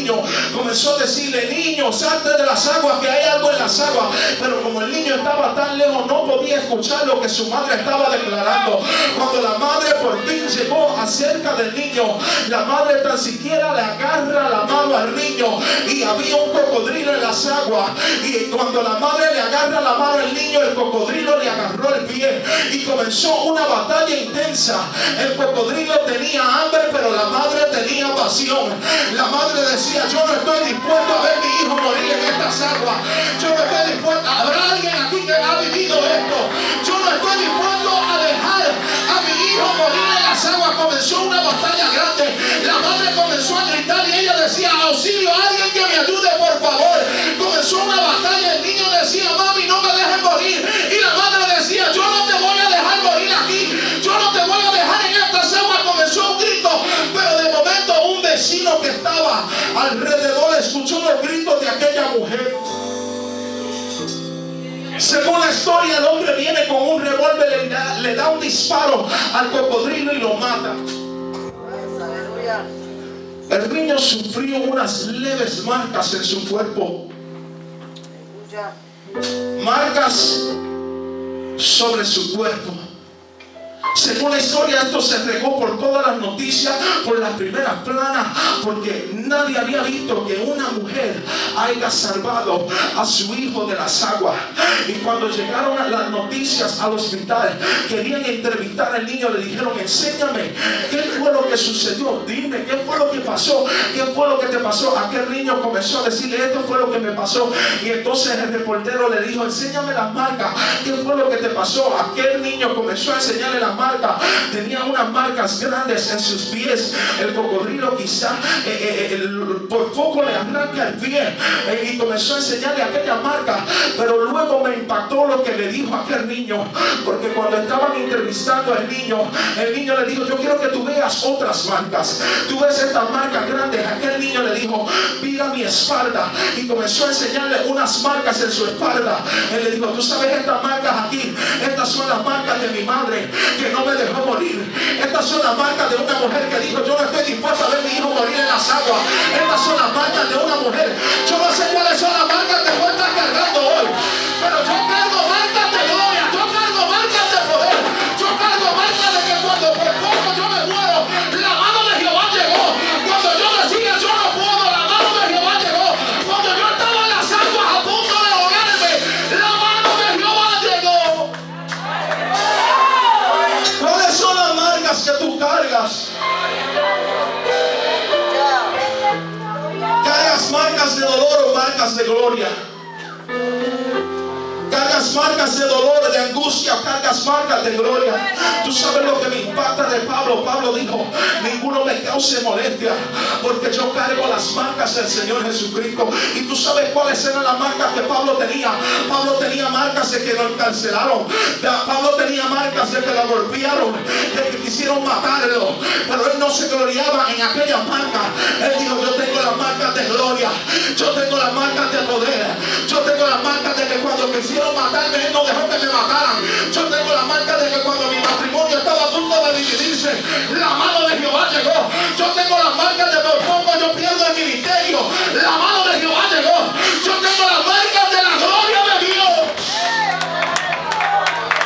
niño, comenzó a decirle: niño, salte de las aguas, que hay algo en las aguas. Pero como el niño estaba tan lejos, no podía escuchar lo que su madre estaba declarando. Cuando la madre por fin llegó acerca del niño, la madre tan siquiera le agarra la mano al niño, y había un cocodrilo en las aguas. Y cuando la madre le agarra la mano al niño, el cocodrilo le agarró el pie y comenzó una batalla intensa. El cocodrilo tenía hambre, pero la madre tenía pasión. La madre decía: yo no estoy dispuesto a ver a mi hijo morir en estas aguas. Yo no estoy dispuesto. ¿Habrá alguien aquí que ha vivido esto? Yo no estoy dispuesto a dejar a mi hijo morir en las aguas. Comenzó una batalla grande. La madre comenzó a gritar y ella decía: auxilio, alguien que me ayude, por favor. Comenzó una batalla. El niño decía: mami, no me dejes morir. Y la madre decía: yo no te voy a dejar morir aquí. Yo no te voy a dejar en estas aguas. Comenzó un grito, pero de momento un vecino que estaba alrededor escuchó los gritos de aquella mujer. Según la historia, el hombre viene con un revólver, le da un disparo al cocodrilo y lo mata. El niño sufrió unas leves marcas en su cuerpo, marcas sobre su cuerpo. Según la historia, esto se regó por todas las noticias, por las primeras planas, porque nadie había visto que una mujer haya salvado a su hijo de las aguas. Y cuando llegaron las noticias al hospital, querían entrevistar al niño. Le dijeron: enséñame, ¿qué fue lo que sucedió? Dime, ¿qué fue lo que pasó? ¿Qué fue lo que te pasó? Aquel niño comenzó a decirle: esto fue lo que me pasó. Y entonces el reportero le dijo: enséñame las marcas, ¿qué fue lo que te pasó? Aquel niño comenzó a enseñarle las marcas. Tenía unas marcas grandes en sus pies. El cocodrilo quizá por poco le arranca el pie, y comenzó a enseñarle aquella marca. Pero luego me impactó lo que le dijo aquel niño, porque cuando estaban entrevistando al niño, el niño le dijo: yo quiero que tú veas otras marcas. Tú ves estas marcas grandes. Aquel niño le dijo: mira mi espalda, y comenzó a enseñarle unas marcas en su espalda. Él le dijo: tú sabes estas marcas aquí, estas son las marcas de mi madre, que no me dejó morir. Estas son las marcas de una mujer que dijo: yo no estoy dispuesta a ver a mi hijo morir en las aguas. Estas son las marcas de una mujer. Yo no sé cuáles son las marcas que tú estás cargando hoy, pero yo cargo marcas de gloria, yo cargo marcas de poder, yo cargo marcas de que cuando por poco yo me muero, la mano de Jehová llegó. Cuando yo decía: yo no puedo, la mano de Jehová llegó. Cuando yo estaba en las aguas a punto de ahogarme, la mano de Jehová llegó. ¿Cuáles son las marcas que tú cargas? ¿Cargas marcas de dolor o marcas de gloria? ¿Cargas marcas de dolor, de angustia, o cargas marcas de gloria? Tú sabes lo que me impacta de Pablo. Pablo dijo: ninguno me cause molestia, porque yo cargo las marcas del Señor Jesucristo. Y tú sabes cuáles eran las marcas que Pablo tenía. Pablo tenía marcas de que lo encarcelaron. Pablo tenía marcas de que lo golpearon, de que quisieron matarlo. Pero él no se gloriaba en aquellas marcas. Él dijo: yo tengo las marcas de gloria, yo tengo las marcas de poder, yo tengo las marcas de que cuando quisieron matarme, él no dejó que me mataran. Yo tengo la marca de que cuando mi matrimonio estaba a punto de dividirse, la mano de Jehová llegó. Yo tengo las marcas de por poco yo pierdo el ministerio, la mano de Jehová llegó. Yo tengo las marcas de la gloria de Dios.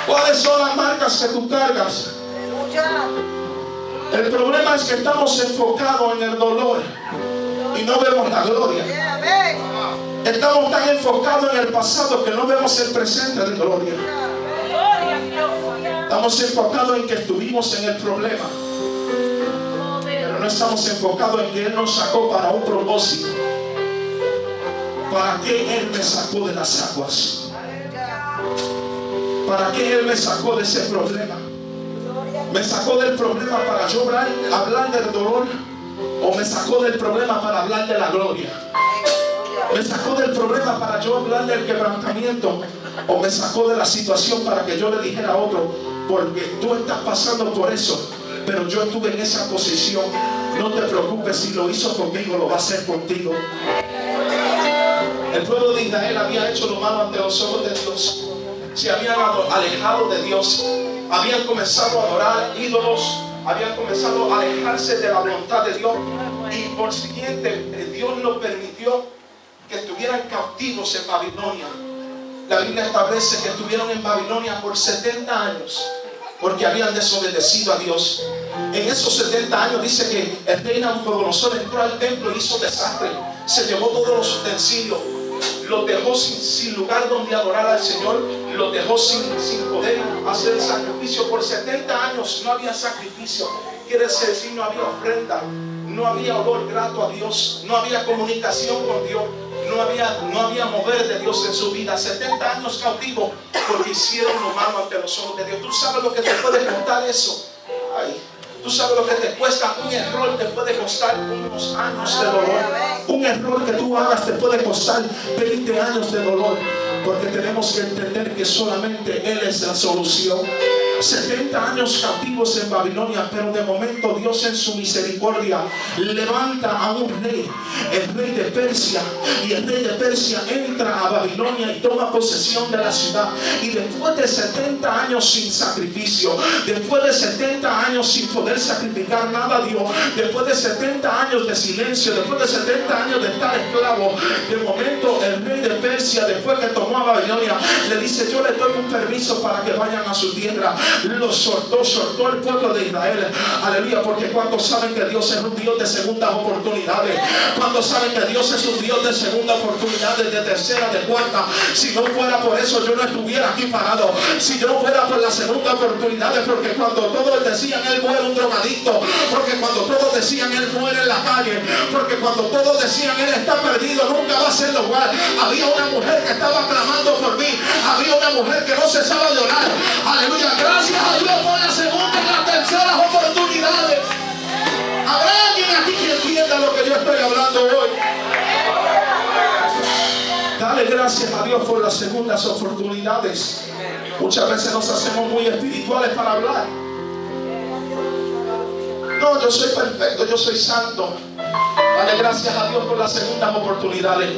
¿Cuáles son las marcas que tú cargas? El problema es que estamos enfocados en el dolor y no vemos la gloria. Estamos tan enfocados en el pasado que no vemos el presente de gloria. Estamos enfocados en que estuvimos en el problema, pero no estamos enfocados en que Él nos sacó para un propósito. ¿Para qué Él me sacó de las aguas? ¿Para qué Él me sacó de ese problema? ¿Me sacó del problema para yo hablar del dolor? ¿O me sacó del problema para hablar de la gloria? ¿Me sacó del problema para yo hablar del quebrantamiento? ¿O me sacó de la situación para que yo le dijera a otro: porque tú estás pasando por eso, pero yo estuve en esa posición? No te preocupes, si lo hizo conmigo, lo va a hacer contigo. El pueblo de Israel había hecho lo malo ante los ojos de Dios. Se habían alejado de Dios. Habían comenzado a adorar ídolos. Habían comenzado a alejarse de la voluntad de Dios. Y por siguiente, Dios lo permitió que estuvieran cautivos en Babilonia. La Biblia establece que estuvieron en Babilonia por 70 años porque habían desobedecido a Dios. En esos 70 años dice que el rey Nabucodonosor entró al templo y hizo desastre. Se llevó todos los utensilios, los dejó sin lugar donde adorar al Señor, los dejó sin poder hacer sacrificio. Por 70 años no había sacrificio. Quiere decir, no había ofrenda, no había olor grato a Dios, no había comunicación con Dios, no había mover de Dios en su vida. 70 años cautivos porque hicieron lo malo ante los ojos de Dios. ¿Tú sabes lo que te puede costar eso? Ay, tú sabes lo que te cuesta. Un error te puede costar unos años de dolor. Un error que tú hagas te puede costar 20 años de dolor. Porque tenemos que entender que solamente Él es la solución. 70 años cautivos en Babilonia, pero de momento Dios en su misericordia levanta a un rey, el rey de Persia, y el rey de Persia entra a Babilonia y toma posesión de la ciudad. Y después de 70 años sin sacrificio, después de 70 años sin poder sacrificar nada a Dios, después de 70 años de silencio, después de 70 años de estar esclavo, de momento el rey de Persia, después que tomó a Babilonia, le dice: yo les doy un permiso para que vayan a su tierra. Lo soltó el pueblo de Israel. Aleluya, porque cuando saben que Dios es un Dios de segundas oportunidades, cuando saben que Dios es un Dios de segundas oportunidades, de tercera, de cuarta. Si no fuera por eso, yo no estuviera aquí parado. Si no fuera por las segundas oportunidades, porque cuando todos decían Él muere un drogadicto, porque cuando todos decían Él muere en la calle, porque cuando todos decían Él está perdido, nunca va a ser igual. Había una mujer que estaba clamando por mí, había una mujer que no cesaba de orar. Aleluya, gracias a Dios por las segundas y las terceras oportunidades. ¿Habrá alguien aquí que entienda lo que yo estoy hablando hoy? Dale gracias a Dios por las segundas oportunidades. Muchas veces nos hacemos muy espirituales para hablar. No, yo soy perfecto, yo soy santo. Dale gracias a Dios por las segundas oportunidades.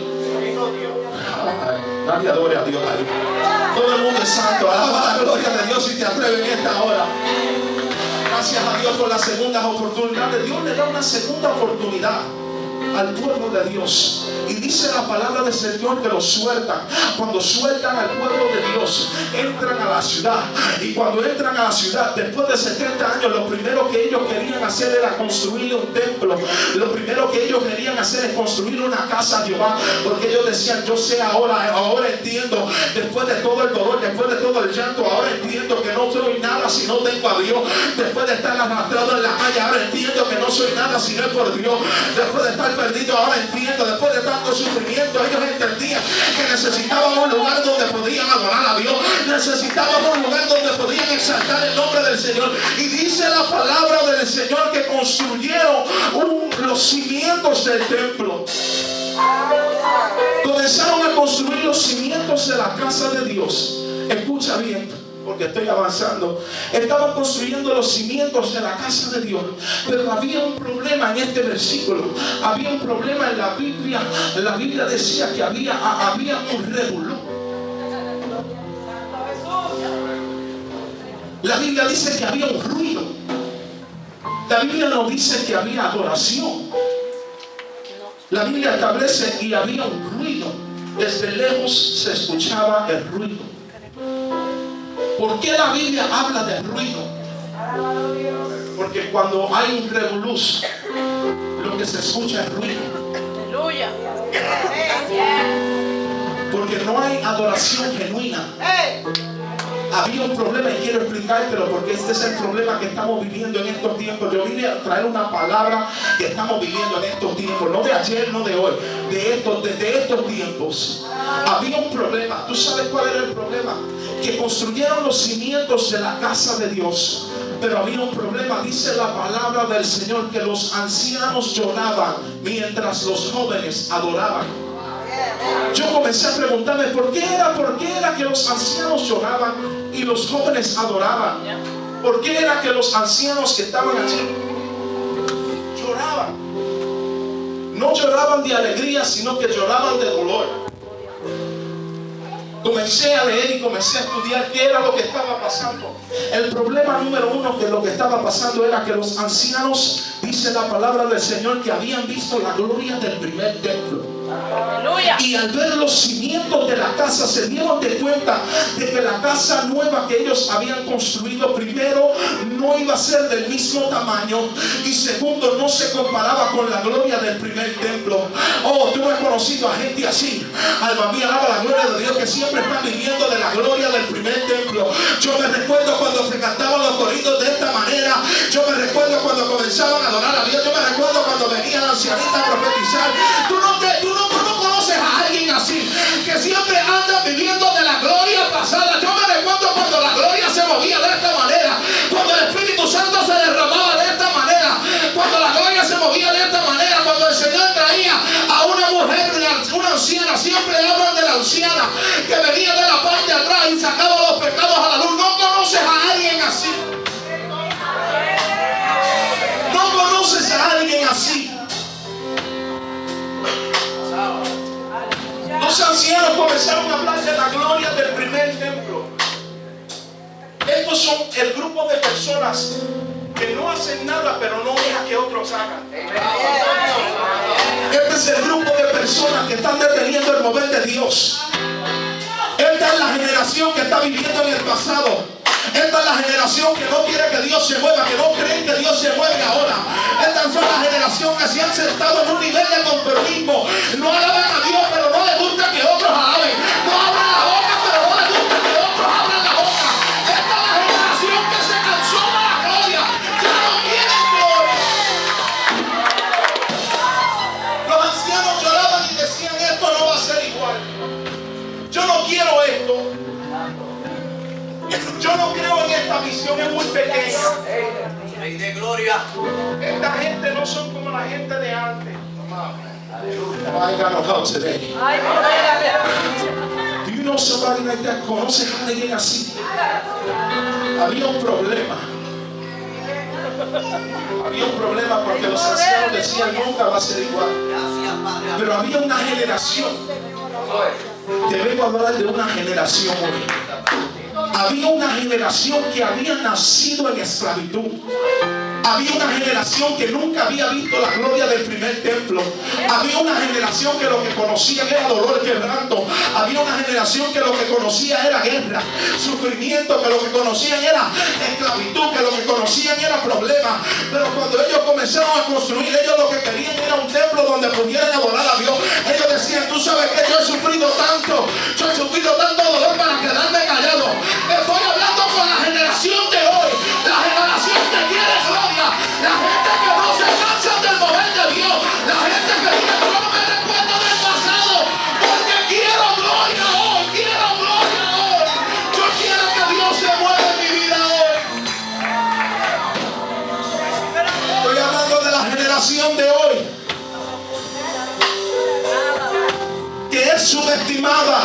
Nadie adore a Dios ahí. Todo el mundo es santo. Alaba la gloria de Dios si te atreves en esta hora. Gracias a Dios por las segundas oportunidades. Dios le da una segunda oportunidad al pueblo de Dios. Y dice la palabra del Señor que los sueltan. Cuando sueltan al pueblo de Dios, entran a la ciudad. Y cuando entran a la ciudad, después de 70 años, lo primero que ellos querían hacer era construirle un templo. Lo primero que ellos querían hacer es construir una casa a Jehová. Porque ellos decían: yo sé ahora entiendo, después de todo el dolor, después de todo el llanto, ahora entiendo que no soy nada si no tengo a Dios. Después de estar arrastrado en la calle, ahora entiendo que no soy nada si no es por Dios. Después de estar perdido, ahora entiendo. Después de tanto sufrimiento, ellos entendían que necesitaban un lugar donde podían adorar a Dios, necesitaban un lugar donde podían exaltar el nombre del Señor. Y dice la palabra del Señor que construyeron los cimientos del templo. Comenzaron a construir los cimientos de la casa de Dios. Escucha bien, porque estoy avanzando. Estaban construyendo los cimientos de la casa de Dios, pero había un problema en este versículo. Había un problema en la Biblia. La Biblia decía que había un revolú. La Biblia dice que había un ruido. La Biblia no dice que había adoración. La Biblia establece que había un ruido. Desde lejos se escuchaba el ruido. ¿Por qué la Biblia habla de ruido? Porque cuando hay un revoluz, lo que se escucha es ruido. Aleluya. Porque no hay adoración genuina. Había un problema y quiero explicártelo porque este es el problema que estamos viviendo en estos tiempos. Yo vine a traer una palabra que estamos viviendo en estos tiempos, no de ayer, no de hoy, de estos tiempos. Había un problema. ¿Tú sabes cuál era el problema? Que construyeron los cimientos de la casa de Dios, pero había un problema. Dice la palabra del Señor que los ancianos lloraban mientras los jóvenes adoraban. Yo comencé a preguntarme ¿por qué era que los ancianos lloraban y los jóvenes adoraban? ¿Por qué era que los ancianos que estaban allí lloraban? No lloraban de alegría, sino que lloraban de dolor. Comencé a leer y comencé a estudiar qué era lo que estaba pasando. El problema número uno de lo que estaba pasando era que los ancianos, dice la palabra del Señor, que habían visto la gloria del primer templo. Aleluya. Y al ver los cimientos de la casa se dieron de cuenta de que la casa nueva que ellos habían construido, primero, no iba a ser del mismo tamaño, y segundo, no se comparaba con la gloria del primer templo. Oh, tú no has conocido a gente así. Alma mía, alaba la gloria de Dios, que siempre están viviendo de la gloria del primer templo. Yo me recuerdo cuando se cantaban los corridos de esta manera. Yo me recuerdo cuando comenzaban a adorar a Dios. Yo me recuerdo cuando venía la ancianita a profetizar. Tú no conoces a alguien así, que siempre anda viviendo de la gloria pasada. Yo me recuerdo cuando la gloria se movía de esta manera, cuando el Espíritu Santo se derramaba de esta manera, cuando la gloria se movía de esta manera, cuando el Señor traía a una mujer, una anciana. Siempre hablan de la anciana que venía de la parte de atrás y sacaba los pecados a la luz. No conoces a alguien así. No conoces a alguien así. Los ancianos comenzaron a hablar de la gloria del primer templo. Estos son el grupo de personas que no hacen nada, pero no dejan que otros hagan. Este es el grupo de personas que están deteniendo el mover de Dios. Esta es la generación que está viviendo en el pasado. Esta es la generación que no quiere que Dios se mueva, que no creen que Dios se mueve ahora. Esta es la generación que se han sentado en un nivel de conformismo. No alaban a Dios, pero no les gusta que otros alaben. No abran la boca, pero no les gusta que otros abran la boca. Esta es la generación que se cansó de la gloria. Ya no quieren gloria. Los ancianos lloraban y decían: esto no va a ser igual. Yo no quiero esto. Yo no creo en esta visión, es muy pequeña. Rey de gloria. Esta gente no son como la gente de antes. I got no help today. Do you know somebody like that? ¿Conoces a alguien así? Había un problema. Había un problema porque los ancianos decían: nunca va a ser igual. Pero había una generación. Te vengo a hablar de una generación hoy. Había una generación que había nacido en esclavitud. Había una generación que nunca había visto la gloria del primer templo. Había una generación que lo que conocían era dolor, quebranto. Había una generación que lo que conocía era guerra, sufrimiento, que lo que conocían era esclavitud, que lo que conocían era problemas. Pero cuando ellos comenzaron a construir, ellos lo que querían era un templo donde pudieran adorar a Dios. Ellos decían: tú sabes que yo he sufrido tanto, yo he sufrido tanto dolor para quedarme callado. Estoy hablando con la generación de hoy, la generación que quiere gloria, la gente que no se cansa del mover de Dios, la gente que dice: yo no me recuerdo del pasado, porque quiero gloria hoy, quiero gloria hoy. Yo quiero que Dios se mueva en mi vida hoy. Estoy hablando de la generación de hoy, que es subestimada.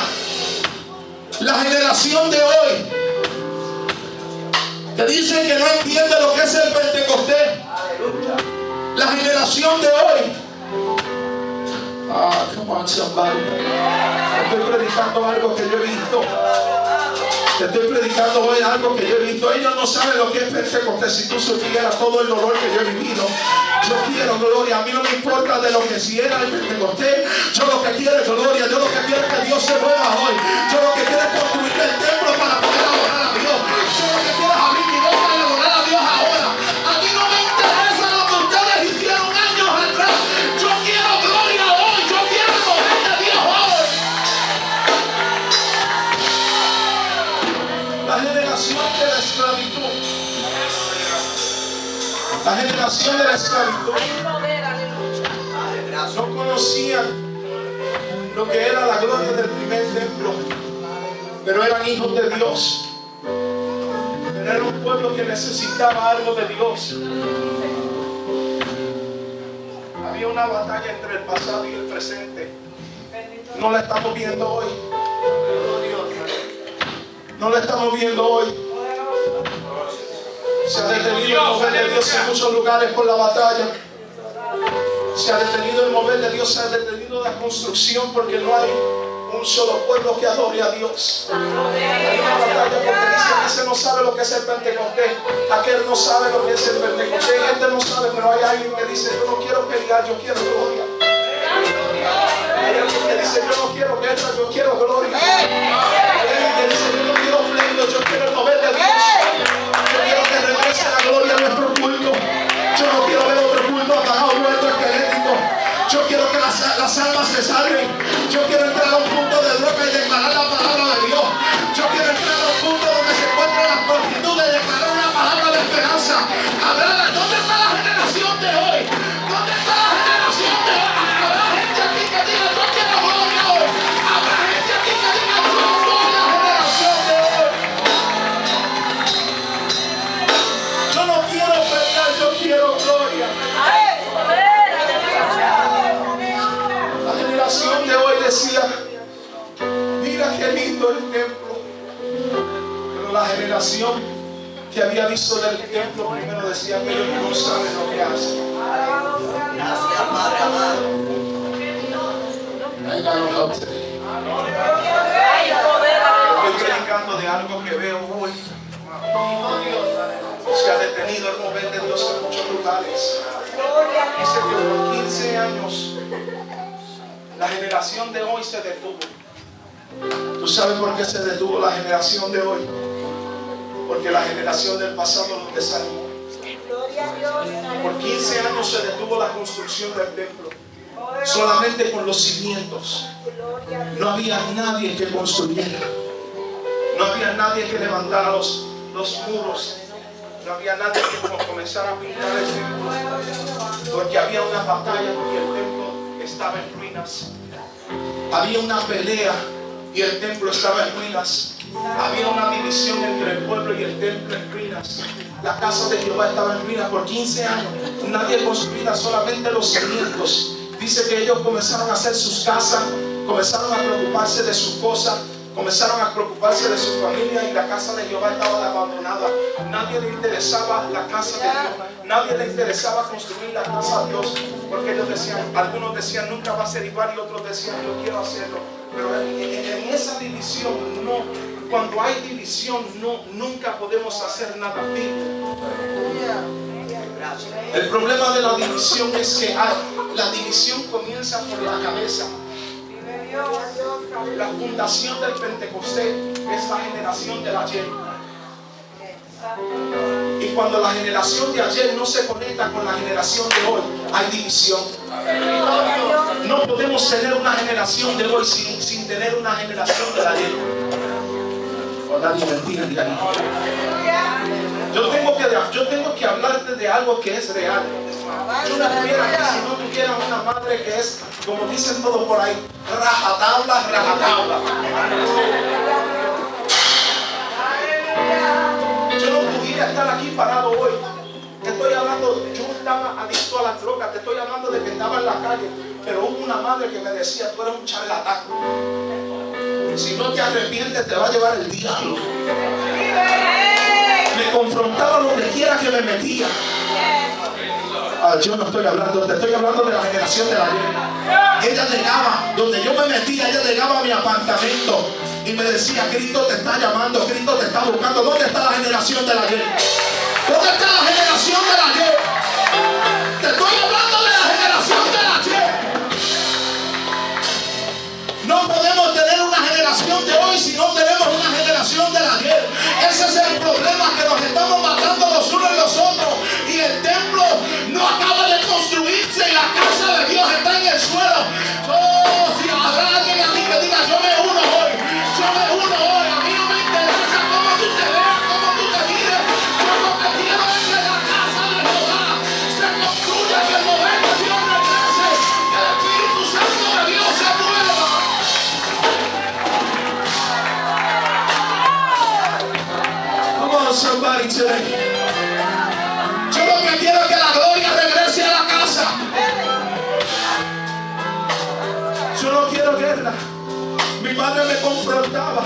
La generación de hoy, que dicen que no entiende lo que es el Pentecostés. La generación de hoy. Come on somebody. Estoy predicando algo que yo he visto. Estoy predicando hoy algo que yo he visto. Ellos no saben lo que es Pentecostés. Si tú supieras todo el dolor que yo he vivido. Yo quiero gloria. A mí no me importa de lo que si era el Pentecostés. Yo lo que quiero es gloria. Yo lo que quiero es que Dios se mueva hoy. Yo lo que quiero es construir el templo para poder adorar a Dios. Yo lo que quiero es abrir mi boca y adorar a Dios ahora. A mí no me interesa lo que ustedes hicieron años atrás. Yo quiero gloria hoy. Yo quiero el mover de Dios hoy. La generación de la esclavitud. La generación de la esclavitud no conocían lo que era la gloria del primer templo, pero eran hijos de Dios. Pero era un pueblo que necesitaba algo de Dios. Había una batalla entre el pasado y el presente. No la estamos viendo hoy. No la estamos viendo hoy. Se ha detenido el mover de Dios en muchos lugares por la batalla. Se ha detenido el mover de Dios, se ha detenido la construcción porque no hay Un solo pueblo que adore a Dios. Hay una batalla porque dicen, ese no sabe lo que es el Pentecostés, aquel no sabe lo que es el Pentecostés, este no sabe, pero hay alguien que dice, yo no quiero pelear, yo quiero gloria. Hay alguien que dice, yo no quiero guerra, yo quiero gloria. Hay alguien que dice, yo no quiero pleito, yo quiero el mover de Dios. Yo quiero que regrese la gloria a nuestro culto. Yo no quiero ver otro culto apagado, muerto, esquelético. Yo quiero que las almas se salven. Yo quiero entrar a un punto de droga y declarar la palabra de Dios. Yo quiero entrar a un punto donde se encuentran las prostitutas y declarar una palabra de esperanza. Hablar, ¿dónde está la generación de hoy? ¿Dónde está la generación de hoy? Habrá gente aquí que diga, yo quiero gloria hoy. Habrá gente aquí que diga, yo soy la generación de hoy. Yo no quiero pelear, yo quiero gloria. La generación de hoy decía, mira qué lindo el templo. Pero la generación que había visto del templo primero decía que ellos no saben lo que hacen. Gracias, Padre amado. Estoy predicando de algo que veo hoy. Se ha detenido el mover de Dios en muchos lugares. Dice que por 15 años la generación de hoy se detuvo. ¿Tú sabes por qué se detuvo la generación de hoy? Porque la generación del pasado los desanimó. Por 15 años se detuvo la construcción del templo. Solamente con los cimientos. No había nadie que construyera. No había nadie que levantara los muros. No había nadie que comenzara a pintar el templo. Porque había una batalla y el templo estaba en ruinas. Había una pelea y el templo estaba en ruinas. Había una división entre el pueblo y el templo en ruinas. La casa de Jehová estaba en ruinas por 15 años. Nadie construía, solamente los cimientos. Dice que ellos comenzaron a hacer sus casas, comenzaron a preocuparse de sus cosas, comenzaron a preocuparse de su familia y la casa de Jehová estaba abandonada. Nadie le interesaba la casa de Dios. Nadie le interesaba construir la casa de Dios. Porque ellos decían, algunos decían nunca va a ser igual y otros decían yo quiero hacerlo. Pero en esa división, no, cuando hay división, nunca podemos hacer nada firme. El problema de la división es que la división comienza por la cabeza. La fundación del Pentecostés es la generación del ayer. Y cuando la generación de ayer no se conecta con la generación de hoy, hay división. No podemos tener una generación de hoy sin tener una generación del ayer. O nadie me entiende ahí. Yo tengo que hablarte de algo que es real. Yo no tuviera que si no tuviera una madre que es, como dicen todos por ahí, rajatabla, rajatabla. Yo no pudiera estar aquí parado hoy. Te estoy hablando, yo estaba adicto a las drogas, te estoy hablando de que estaba en la calle, pero hubo una madre que me decía, tú eres un charlatán. Si no te arrepientes te va a llevar el diablo. Me confrontaba donde quiera que me metía. Yo no estoy hablando, te estoy hablando de la generación de la ayer. Ella llegaba, donde yo me metía, ella llegaba a mi apartamento y me decía, Cristo te está llamando, Cristo te está buscando. ¿Dónde está la generación de la ayer? ¿Dónde está la generación de la ayer? Te estoy hablando de la generación de la ayer. No podemos tener una generación de hoy si no tenemos una generación del ayer. Ese es el problema, que nos estamos matando los unos y los otros. Y el templo no acaba de construirse y la casa de Dios está en el suelo. Oh, si habrá alguien aquí que diga, yo me uno hoy. Yo me uno hoy. A mí no me interesa cómo tú te veas, cómo tú te mires. Yo lo que quiero es que la casa de Jehová se construya, que el mover de Dios regrese, que el Espíritu Santo de Dios se mueva. Somebody today. Yo lo que quiero es que la gloria regrese a la casa. Yo no quiero guerra. Mi madre me confrontaba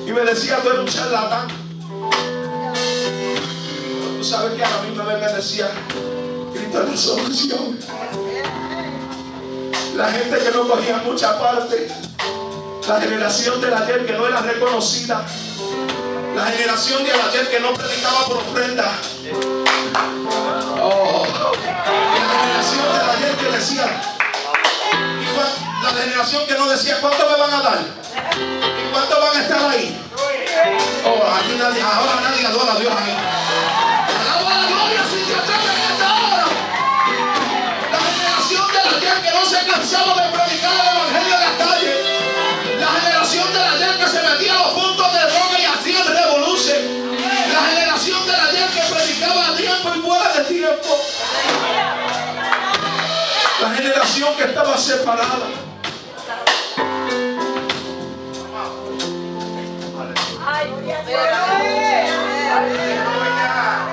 y me decía, tú eres un charlatán. Tú sabes que a la misma vez me decía, Cristo es la solución. La gente que no cogía mucha parte La generación del ayer que no era reconocida. La generación del ayer que no predicaba por ofrenda. Oh. La generación del ayer que decía, la generación que no decía cuánto me van a dar y cuánto van a estar ahí. Oh, aquí nadie, ahora nadie adora a Dios ahí. Alaba la gloria si se atreve en esta hora. La generación del ayer que no se cansaba de predicar el evangelio en las calles. La generación del ayer que se metía a los puntos de droga y hacía revolución. La generación del ayer que predicaba a tiempo y fuera de tiempo. La generación que estaba separada.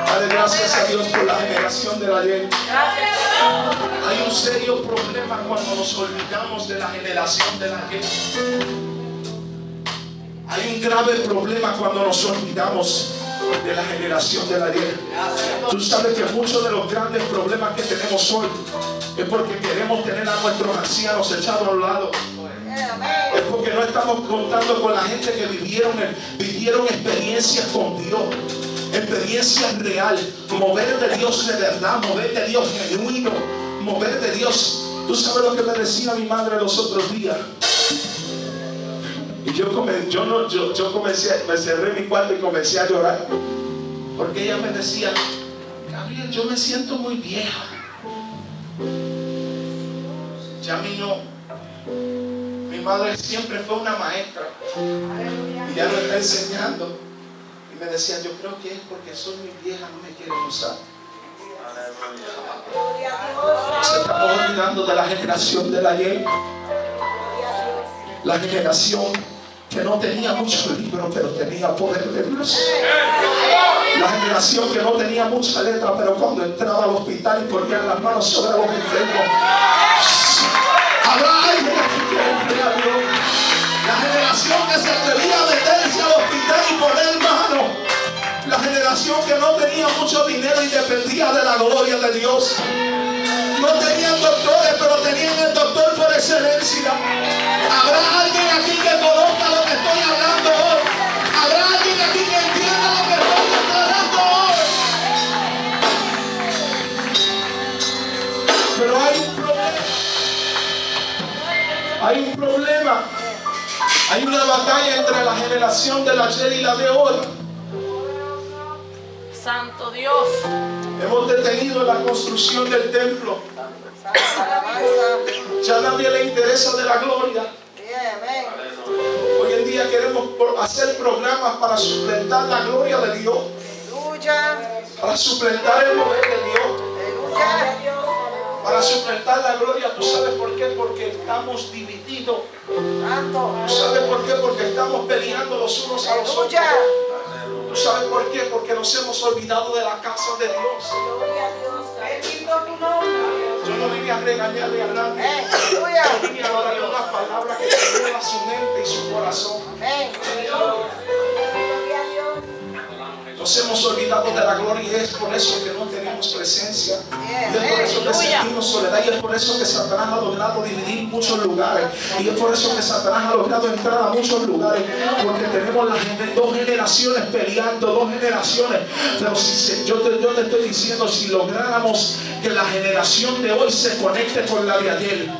Dale gracias a Dios por la generación del ayer. Hay un serio problema cuando nos olvidamos de la generación del ayer. Hay un grave problema cuando nos olvidamos de la generación del ayer. Tú sabes que muchos de los grandes problemas que tenemos hoy es porque queremos tener a nuestros ancianos echados a un lado. Es porque no estamos contando con la gente que vivieron experiencias con Dios, experiencias reales, mover de Dios de verdad, mover de Dios genuino, mover de Dios. Tú sabes lo que me decía mi madre los otros días. Y yo comencé, me cerré en mi cuarto y comencé a llorar. Porque ella me decía, Gabriel, yo me siento muy vieja. Ya a mí no. Mi madre siempre fue una maestra. Y ya lo está enseñando. Y me decía, yo creo que es porque soy muy vieja, no me quieren usar. Se estamos olvidando de la generación del ayer. La generación que no tenía muchos libros, pero tenía poder de Dios. La generación que no tenía mucha letra, pero cuando entraba al hospital y ponía las manos sobre los enfermos. Habrá alguien aquí que entre a Dios. La generación que se atrevía a meterse al hospital y poner manos. La generación que no tenía mucho dinero y dependía de la gloria de Dios. No tenían doctores, pero tenían el doctor por excelencia. Habrá alguien aquí que conozca lo que estoy hablando hoy. Habrá alguien aquí que entienda lo que estoy declarando hoy. Pero hay un problema. Hay un problema. Hay una batalla entre la generación del ayer y la de hoy. Santo Dios. Hemos detenido la construcción del templo. Ya a nadie le interesa de la gloria. Hoy en día queremos hacer programas para suplantar la gloria de Dios. Para suplantar el poder de Dios. Para suplantar la gloria. ¿Tú sabes por qué? Porque estamos divididos. ¿Tú sabes por qué? Porque estamos peleando los unos a los otros. ¿Tú sabes por qué? Porque nos hemos olvidado de la casa de Dios. Yo no vine a regañarle a nadie. Yo vine a darle una palabra que lleve a su mente y su corazón. Nos hemos olvidado de la gloria y es por eso que no tenemos presencia. Y es por eso que sentimos soledad. Y es por eso que Satanás ha logrado dividir muchos lugares. Y es por eso que Satanás ha logrado entrar a muchos lugares. Porque tenemos dos generaciones peleando, dos generaciones. Pero yo te estoy diciendo, si lográramos que la generación de hoy se conecte con la de ayer.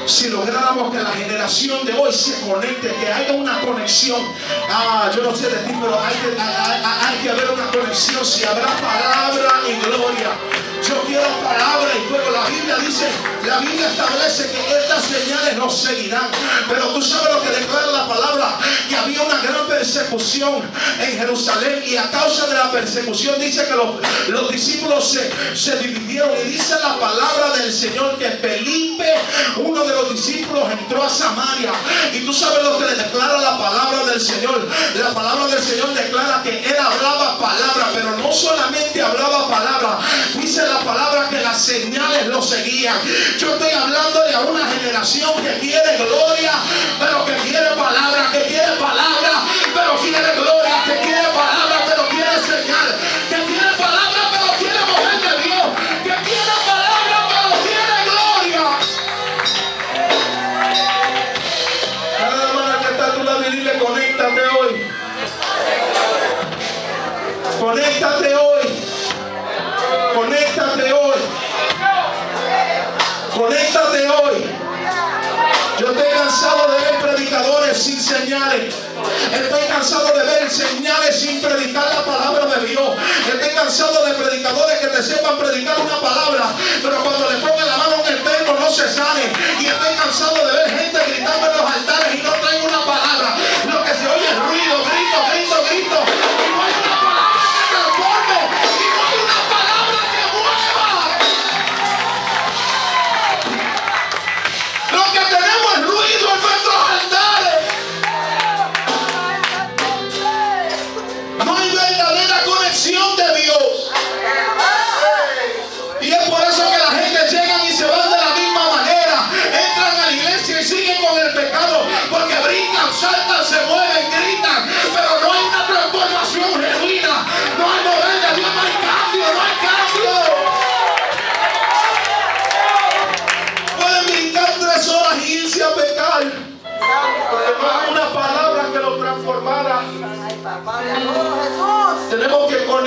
Si lográramos que la generación de hoy se conecte, que haya una conexión. Yo no sé de ti, pero hay que haber una conexión. Si habrá palabra y gloria. Yo quiero palabra y fuego. La Biblia establece que estas señales nos seguirán. Pero tú sabes lo que declara la palabra, que había una gran persecución en Jerusalén. Y a causa de la persecución dice que los discípulos se dividieron. Y dice la palabra del Señor que Felipe, uno de los discípulos, entró a Samaria. Y tú sabes lo que le declara la palabra del Señor. La palabra del Señor declara que él hablaba palabra, pero no solamente hablaba palabra. Dice la palabra que las señales lo seguían. Yo estoy hablándole a una generación que quiere gloria, pero que quiere palabra, que quiere palabra, pero quiere gloria, que quiere palabra, pero quiere señal, que quiere palabra, pero quiere mover de Dios, que quiere palabra, pero quiere gloria. Conéctate hoy. Conéctate hoy. Conéctate hoy. Yo estoy cansado de ver predicadores sin señales. Estoy cansado de ver señales sin predicar la palabra de Dios. Estoy cansado de predicadores que te sepan predicar una palabra, pero cuando le pongan la mano a un enfermo no se sane. Y estoy cansado de ver gente gritando en los altares y no traen una palabra. Lo que se oye es ruido, grito, grito, grito. Y no hay una palabra que transforme. Y no hay una palabra que mueva. Lo que tenemos es ruido en nuestros altares. No hay verdadera conexión de Dios. Y es por eso que la gente llega y se van de la misma manera. Entran a la iglesia y siguen con el pecado. Porque brincan, saltan, se mueven, gritan. Pero no hay una transformación genuina. No hay mover de Dios, no hay cambio, no hay cambio. Pueden brincar 3 horas y irse a pecar. Porque no hay una palabra que lo transformara. Jesús. Tenemos que conectar.